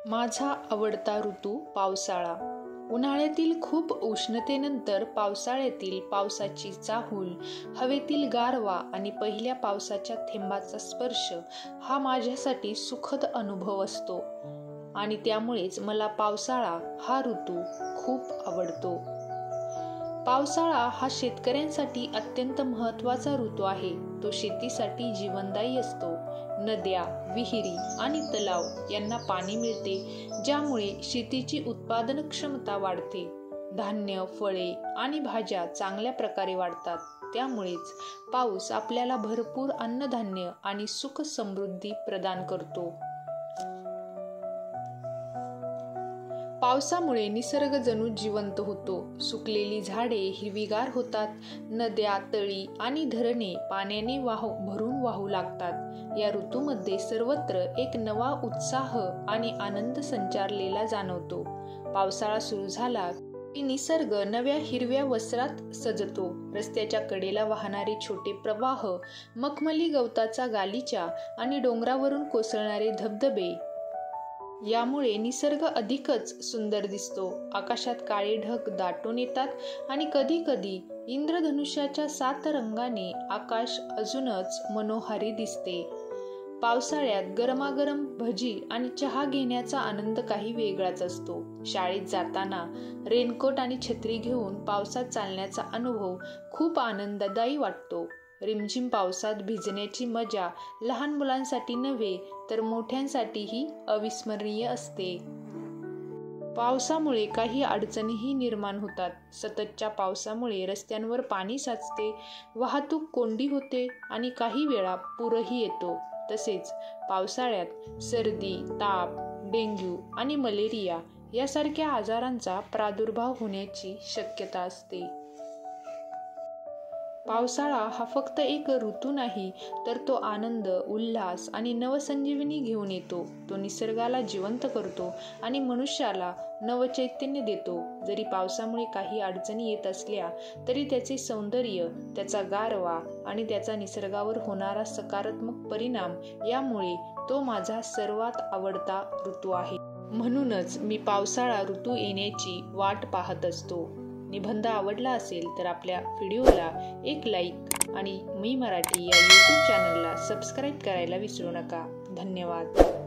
माझा आवडता ऋतू पावसाळा। उन्हाळ्यातील खूप उष्णतेनंतर पावसाळ्यातील पावसाची चाहूल, हवेतील गारवा आणि पहिल्या पावसाच्या थेंबाचा स्पर्श हा माझ्यासाठी सुखद अनुभव असतो आणि त्यामुळेच मला पावसाळा हा ऋतू खूप आवडतो। पावसाळा हा शेतकऱ्यांसाठी अत्यंत महत्त्वाचा ऋतू आहे। तो शेतीसाठी जीवनदायी असतो। नद्या, विहिरी आणि तलाव यांना पाणी मिळते, ज्यामुळे शेतीची उत्पादन क्षमता वाढते। धान्य, फळे आणि भाज्या चांगल्या प्रकारे वाढतात। त्यामुळेच पाऊस आपल्याला भरपूर अन्नधान्य आणि सुख समृद्धी प्रदान करतो। पावसामुळे निसर्ग जणू जिवंत होतो। सुकलेली झाडे हिरवीगार होतात। नद्या, तळी आणि धरणे पाण्याने भरून वाहू लागतात। या ऋतूमध्ये सर्वत्र एक नवा उत्साह आणि आनंद संचारलेला जाणवतो। पावसाळा सुरू झाला की निसर्ग नव्या हिरव्या वस्त्रात सजतो। रस्त्याच्या कडेला वाहणारे छोटे प्रवाह, मखमली गवताचा गालिचा आणि डोंगरावरून कोसळणारे धबधबे यामुळे निसर्ग अधिकच सुंदर दिसतो। आकाशात काळे ढग दाटून येतात आणि कधी कधी इंद्रधनुष्याच्या 7 रंगाने आकाश अजूनच मनोहारी दिसते। पावसाळ्यात गरमागरम भजी आणि चहा घेण्याचा आनंद काही वेगळाच असतो। शाळेत जाताना रेनकोट आणि छत्री घेऊन पावसात चालण्याचा अनुभव खूप आनंददायी वाटतो। रिमझिम पावसात भिजण्याची मजा लहान मुलांसाठी नव्हे तर मोठ्यांसाठीही अविस्मरणीय असते। पावसामुळे काही अडचणीही निर्माण होतात। सततच्या पावसामुळे रस्त्यांवर पाणी साचते, वाहतूक कोंडी होते आणि काही वेळा पूरही येतो। तसेच पावसाळ्यात सर्दी, ताप, डेंग्यू आणि मलेरिया यासारख्या आजारांचा प्रादुर्भाव होण्याची शक्यता असते। पावसाळा हा फक्त एक ऋतू नाही, तर तो आनंद, उल्हास आणि नवसंजीवनी घेऊन येतो। तो निसर्गाला जिवंत करतो आणि मनुष्याला नवचैतन्य देतो। जरी पावसामुळे काही अडचणी येत असल्या तरी त्याचे सौंदर्य, त्याचा गारवा आणि त्याचा निसर्गावर होणारा सकारात्मक परिणाम यामुळे तो माझा सर्वात आवडता ऋतू आहे। म्हणूनच मी पावसाळा ऋतू येण्याची वाट पाहत असतो। निबंध आवडला असेल तर आपल्या व्हिडिओला एक लाईक आणि मी मराठी या YouTube चॅनलला सबस्क्राईब करायला विसरू नका। धन्यवाद।